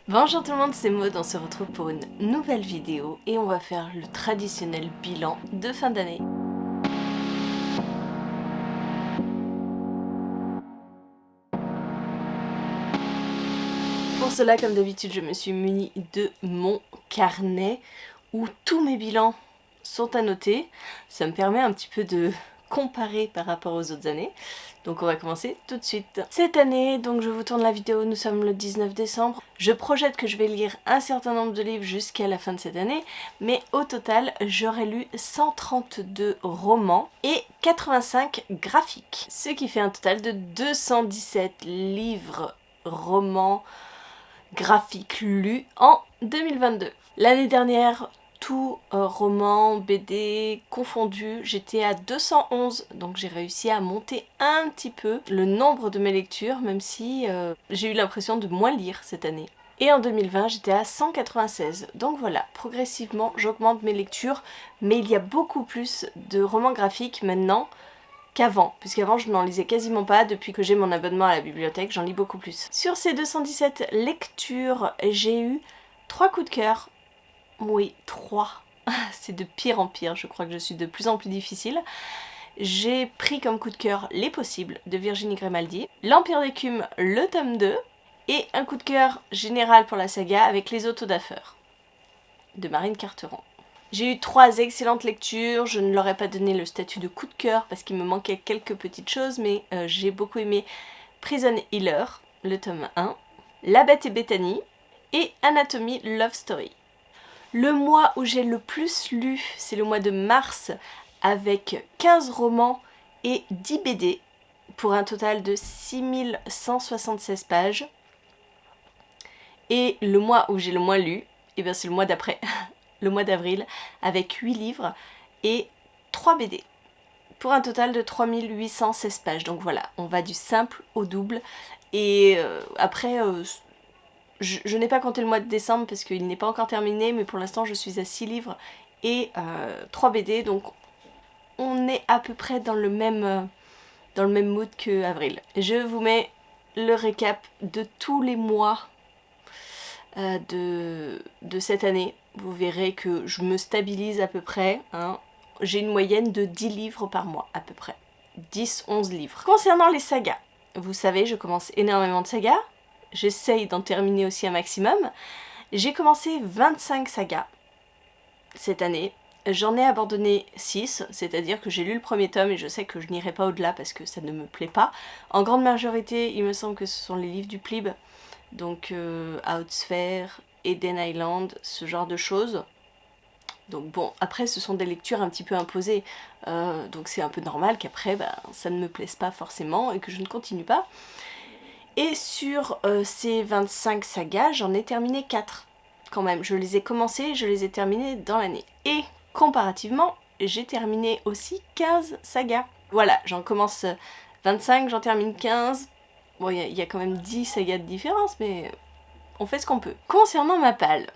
Bonjour tout le monde, c'est Maud, on se retrouve pour une nouvelle vidéo et on va faire le traditionnel bilan de fin d'année. Pour cela, comme d'habitude, je me suis munie de mon carnet où tous mes bilans sont annotés. Ça me permet un petit peu de comparer par rapport aux autres années. Donc on va commencer tout de suite. Cette année, donc je vous tourne la vidéo, nous sommes le 19 décembre. Je projette que je vais lire un certain nombre de livres jusqu'à la fin de cette année, mais au total, j'aurai lu 132 romans et 85 graphiques. Ce qui fait un total de 217 livres, romans, graphiques lus en 2022. L'année dernière, tout roman, BD confondu, j'étais à 211, donc j'ai réussi à monter un petit peu le nombre de mes lectures, même si j'ai eu l'impression de moins lire cette année. Et en 2020, j'étais à 196. Donc voilà, progressivement, j'augmente mes lectures, mais il y a beaucoup plus de romans graphiques maintenant qu'avant, puisqu'avant je n'en lisais quasiment pas. Depuis que j'ai mon abonnement à la bibliothèque, j'en lis beaucoup plus. Sur ces 217 lectures, j'ai eu 3 coups de cœur. Oui, 3. C'est de pire en pire, je crois que je suis de plus en plus difficile. J'ai pris comme coup de cœur Les Possibles de Virginie Grimaldi, L'Empire d'écume, le tome 2, et un coup de cœur général pour la saga avec Les Autodafeurs de Marine Carteron. J'ai eu 3 excellentes lectures, je ne leur ai pas donné le statut de coup de cœur parce qu'il me manquait quelques petites choses, mais j'ai beaucoup aimé Prison Healer, le tome 1, La Bête et Bethany et Anatomie Love Story. Le mois où j'ai le plus lu, c'est le mois de mars, avec 15 romans et 10 BD, pour un total de 6176 pages. Et le mois où j'ai le moins lu, et bien c'est le mois d'après, le mois d'avril, avec 8 livres et 3 BD, pour un total de 3816 pages. Donc voilà, on va du simple au double. Et après, je n'ai pas compté le mois de décembre parce qu'il n'est pas encore terminé, mais pour l'instant je suis à 6 livres et 3 BD, donc on est à peu près dans le même mood que avril. Je vous mets le récap de tous les mois de cette année. Vous verrez que je me stabilise à peu près, hein. J'ai une moyenne de 10 livres par mois à peu près. 10-11 livres. Concernant les sagas, vous savez, je commence énormément de sagas. J'essaye d'en terminer aussi un maximum. J'ai commencé 25 sagas cette année. J'en ai abandonné 6, c'est-à-dire que j'ai lu le premier tome et je sais que je n'irai pas au-delà parce que ça ne me plaît pas. En grande majorité, il me semble que ce sont les livres du Plib, donc Outsphere, Eden Island, ce genre de choses. Donc bon, après ce sont des lectures un petit peu imposées, donc c'est un peu normal qu'après ça ne me plaise pas forcément et que je ne continue pas. Et sur ces 25 sagas, j'en ai terminé 4 quand même. Je les ai commencées, je les ai terminées dans l'année. Et comparativement, j'ai terminé aussi 15 sagas. Voilà, j'en commence 25, j'en termine 15. Bon, il y a quand même 10 sagas de différence, mais on fait ce qu'on peut. Concernant ma palle,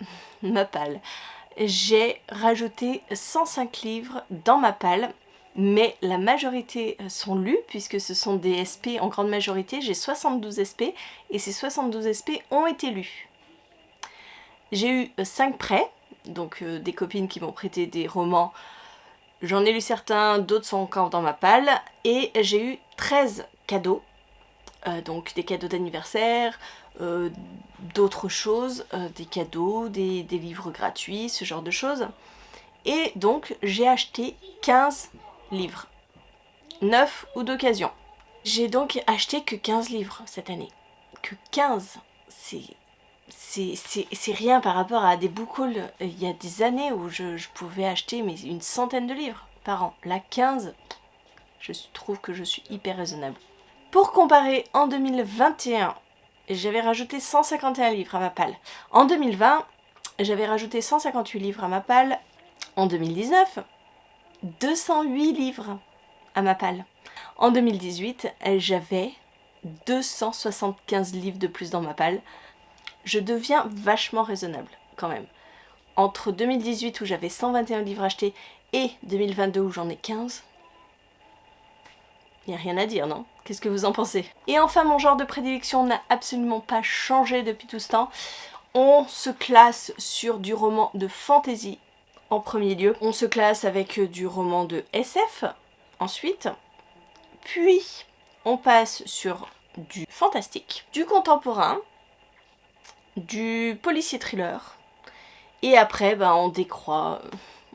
j'ai rajouté 105 livres dans ma palle, mais la majorité sont lus puisque ce sont des SP en grande majorité. J'ai 72 SP et ces 72 SP ont été lus. J'ai eu 5 prêts, donc des copines qui m'ont prêté des romans. J'en ai lu certains, d'autres sont encore dans ma palle. Et j'ai eu 13 cadeaux, donc des cadeaux d'anniversaire, d'autres choses, des cadeaux, des livres gratuits, ce genre de choses. Et donc j'ai acheté 15 livres, 9 ou d'occasion. J'ai donc acheté que 15 livres cette année. Que 15, c'est rien par rapport à des book hauls. Il y a des années où je pouvais acheter mais une centaine de livres par an. Là 15, je trouve que je suis hyper raisonnable. Pour comparer, en 2021, j'avais rajouté 151 livres à ma palle. En 2020, j'avais rajouté 158 livres à ma palle. En 2019, 208 livres à ma palle. En 2018, j'avais 275 livres de plus dans ma palle. Je deviens vachement raisonnable quand même. Entre 2018 où j'avais 121 livres achetés et 2022 où j'en ai 15, il n'y a rien à dire, non? Qu'est-ce que vous en pensez? Et enfin, mon genre de prédilection n'a absolument pas changé depuis tout ce temps. On se classe sur du roman de fantasy en premier lieu. On se classe avec du roman de SF ensuite. Puis on passe sur du fantastique, du contemporain, du policier thriller. Et après, ben, on décroît.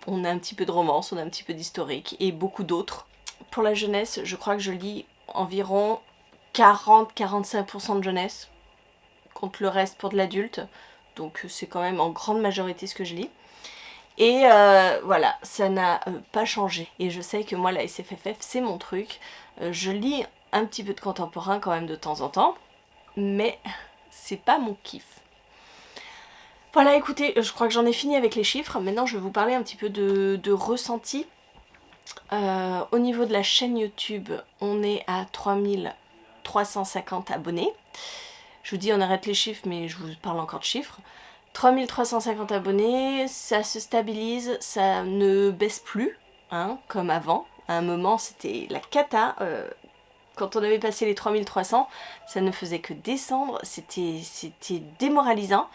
On a un petit peu de romance, on a un petit peu d'historique et beaucoup d'autres. Pour la jeunesse, je crois que je lis environ 40-45% de jeunesse, contre le reste pour de l'adulte. Donc c'est quand même en grande majorité ce que je lis. Et voilà, ça n'a pas changé. Et je sais que moi, la SFFF, c'est mon truc. Je lis un petit peu de contemporain quand même de temps en temps, mais c'est pas mon kiff. Voilà, écoutez, je crois que j'en ai fini avec les chiffres. Maintenant, je vais vous parler un petit peu de ressenti. Au niveau de la chaîne YouTube, on est à 3350 abonnés. Je vous dis, on arrête les chiffres, mais je vous parle encore de chiffres. 3350 abonnés, ça se stabilise, ça ne baisse plus, hein, comme avant. À un moment, c'était la cata. Quand on avait passé les 3300, ça ne faisait que descendre, c'était démoralisant.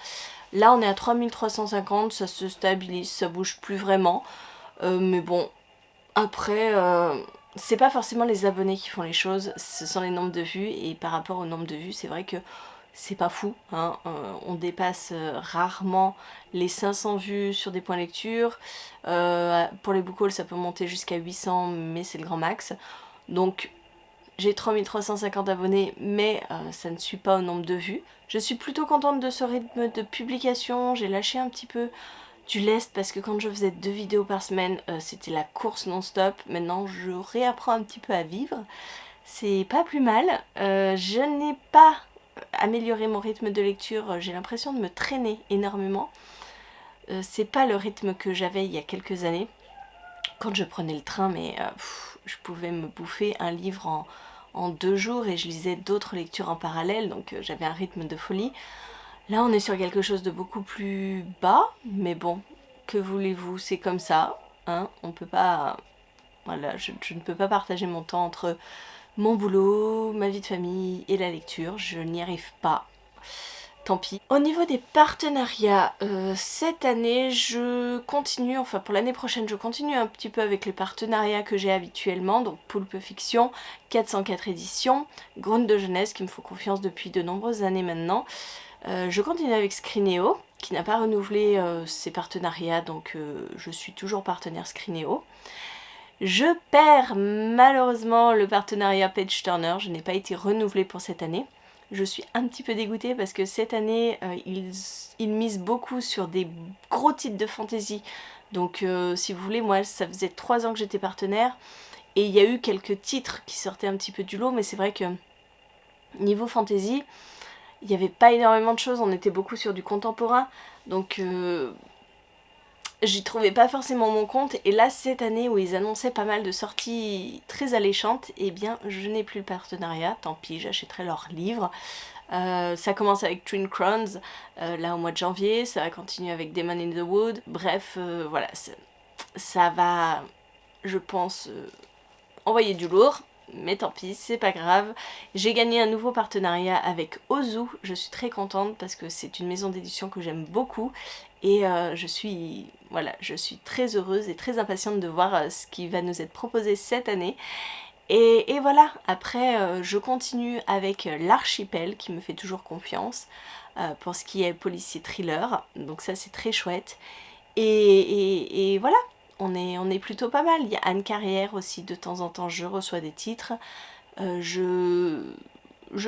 Là, on est à 3350, ça se stabilise, ça bouge plus vraiment. Mais bon, après, c'est pas forcément les abonnés qui font les choses, ce sont les nombres de vues. Et par rapport au nombre de vues, c'est vrai que c'est pas fou, hein. On dépasse rarement les 500 vues sur des points lecture. Pour les book hauls, ça peut monter jusqu'à 800, mais c'est le grand max. Donc j'ai 3350 abonnés, mais ça ne suit pas au nombre de vues. Je suis plutôt contente de ce rythme de publication. J'ai lâché un petit peu du lest parce que quand je faisais 2 vidéos par semaine, c'était la course non-stop. Maintenant, je réapprends un petit peu à vivre. C'est pas plus mal. Je n'ai pas amélioré mon rythme de lecture. J'ai l'impression de me traîner énormément. C'est pas le rythme que j'avais il y a quelques années. Quand je prenais le train, mais je pouvais me bouffer un livre en 2 jours et je lisais d'autres lectures en parallèle, donc j'avais un rythme de folie. Là, on est sur quelque chose de beaucoup plus bas, mais bon, que voulez-vous, c'est comme ça, hein, on peut pas... Voilà, je ne peux pas partager mon temps entre mon boulot, ma vie de famille et la lecture, je n'y arrive pas. Tant pis. Au niveau des partenariats, cette année je continue, enfin pour l'année prochaine je continue un petit peu avec les partenariats que j'ai habituellement, donc Poulpe Fiction, 404 éditions, Grande de Jeunesse qui me font confiance depuis de nombreuses années maintenant. Je continue avec Screenéo qui n'a pas renouvelé ses partenariats, donc je suis toujours partenaire Screenéo. Je perds malheureusement le partenariat Page Turner, je n'ai pas été renouvelée pour cette année. Je suis un petit peu dégoûtée parce que cette année, ils misent beaucoup sur des gros titres de fantasy. Donc si vous voulez, moi ça faisait 3 ans que j'étais partenaire. Et il y a eu quelques titres qui sortaient un petit peu du lot. Mais c'est vrai que niveau fantasy, il n'y avait pas énormément de choses. On était beaucoup sur du contemporain. Donc j'y trouvais pas forcément mon compte. Et là, cette année où ils annonçaient pas mal de sorties très alléchantes, eh bien, je n'ai plus le partenariat. Tant pis, j'achèterai leurs livres. Ça commence avec Twin Crowns, là au mois de janvier. Ça va continuer avec Demon in the Wood. Bref, voilà, ça va, je pense, envoyer du lourd. Mais tant pis, c'est pas grave. J'ai gagné un nouveau partenariat avec Ozu. Je suis très contente parce que c'est une maison d'édition que j'aime beaucoup. Et je suis très heureuse et très impatiente de voir ce qui va nous être proposé cette année. Et voilà, après je continue avec l'Archipel qui me fait toujours confiance pour ce qui est policier thriller. Donc ça c'est très chouette. Et voilà. On est plutôt pas mal. Il y a Anne Carrière aussi, de temps en temps je reçois des titres. Je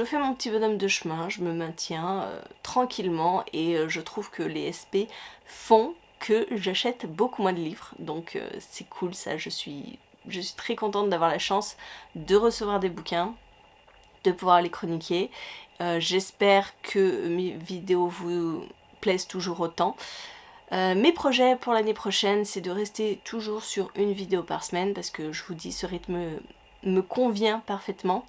fais mon petit bonhomme de chemin, je me maintiens tranquillement et je trouve que les SP font que j'achète beaucoup moins de livres. Donc c'est cool ça, je suis très contente d'avoir la chance de recevoir des bouquins, de pouvoir les chroniquer. J'espère que mes vidéos vous plaisent toujours autant. Mes projets pour l'année prochaine, c'est de rester toujours sur une vidéo par semaine parce que je vous dis, ce rythme me convient parfaitement.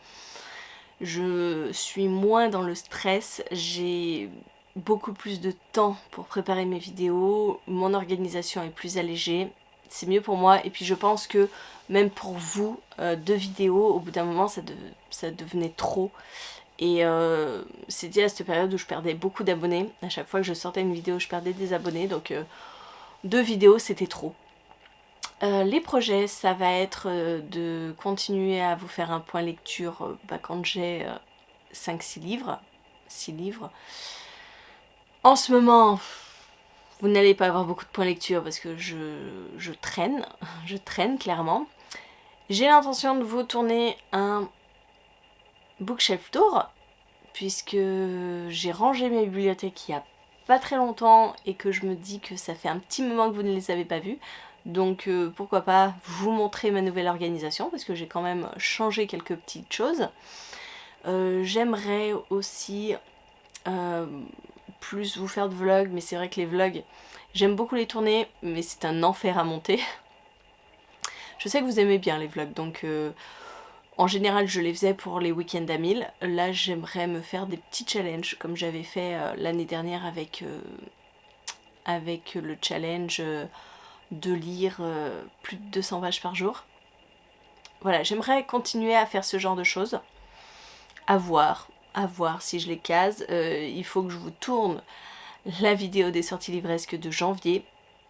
Je suis moins dans le stress, j'ai beaucoup plus de temps pour préparer mes vidéos, mon organisation est plus allégée, c'est mieux pour moi et puis je pense que même pour vous, 2 vidéos, au bout d'un moment ça devenait trop. Et c'était à cette période où je perdais beaucoup d'abonnés. À chaque fois que je sortais une vidéo, je perdais des abonnés. Donc 2 vidéos, c'était trop. Les projets, ça va être de continuer à vous faire un point lecture quand j'ai 5-6 livres. 6 livres. En ce moment, vous n'allez pas avoir beaucoup de points lecture parce que je traîne. Je traîne clairement. J'ai l'intention de vous tourner un bookshelf tour, puisque j'ai rangé mes bibliothèques il y a pas très longtemps et que je me dis que ça fait un petit moment que vous ne les avez pas vues. Donc pourquoi pas vous montrer ma nouvelle organisation, parce que j'ai quand même changé quelques petites choses. J'aimerais aussi plus vous faire de vlogs, mais c'est vrai que les vlogs, j'aime beaucoup les tourner, mais c'est un enfer à monter. Je sais que vous aimez bien les vlogs, donc en général je les faisais pour les week-ends à 1000. Là j'aimerais me faire des petits challenges, comme j'avais fait l'année dernière avec le challenge de lire plus de 200 pages par jour. Voilà, j'aimerais continuer à faire ce genre de choses. À voir si je les case. Il faut que je vous tourne la vidéo des sorties livresques de janvier.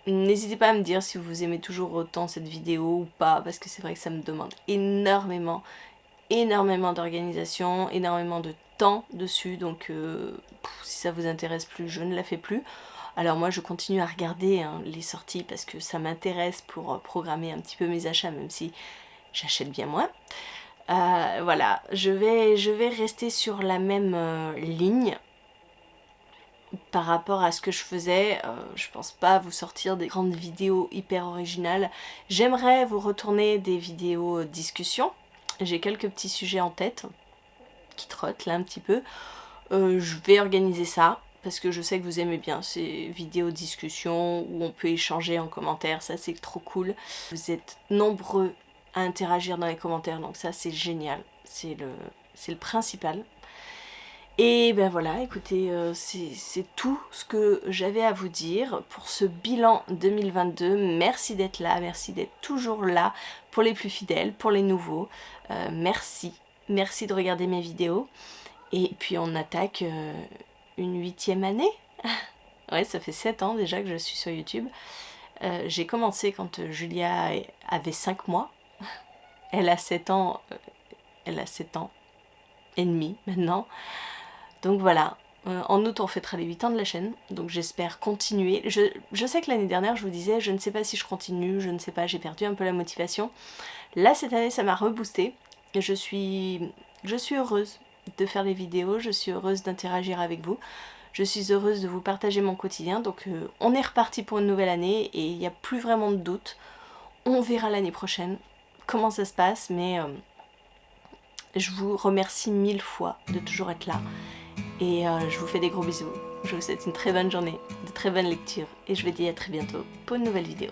N'hésitez pas à me dire si vous aimez toujours autant cette vidéo ou pas, parce que c'est vrai que ça me demande énormément d'organisation, énormément de temps dessus, donc si ça vous intéresse plus, je ne la fais plus. Alors moi je continue à regarder les sorties parce que ça m'intéresse pour programmer un petit peu mes achats, même si j'achète bien moins. Voilà, je vais rester sur la même ligne par rapport à ce que je faisais. Je pense pas vous sortir des grandes vidéos hyper originales. J'aimerais vous retourner des vidéos discussion. J'ai quelques petits sujets en tête qui trottent là un petit peu. Je vais organiser ça parce que je sais que vous aimez bien ces vidéos discussion où on peut échanger en commentaire, ça c'est trop cool. Vous êtes nombreux à interagir dans les commentaires, donc ça c'est génial, c'est le principal. Et ben voilà, écoutez, c'est tout ce que j'avais à vous dire pour ce bilan 2022. Merci d'être là, merci d'être toujours là pour les plus fidèles, pour les nouveaux. Merci de regarder mes vidéos. Et puis on attaque une 8e année. Ouais, ça fait 7 ans déjà que je suis sur YouTube. J'ai commencé quand Julia avait 5 mois. Elle a 7 ans, elle a 7 ans et demi maintenant. Donc voilà, en août on fêtera les 8 ans de la chaîne, donc j'espère continuer. Je sais que l'année dernière je vous disais, je ne sais pas si je continue, je ne sais pas, j'ai perdu un peu la motivation. Là cette année ça m'a reboosté, et je suis heureuse de faire les vidéos, je suis heureuse d'interagir avec vous, je suis heureuse de vous partager mon quotidien, donc on est reparti pour une nouvelle année et il n'y a plus vraiment de doute. On verra l'année prochaine comment ça se passe, mais je vous remercie 1000 fois de toujours être là. Et je vous fais des gros bisous. Je vous souhaite une très bonne journée, de très bonnes lectures. Et je vous dis à très bientôt pour une nouvelle vidéo.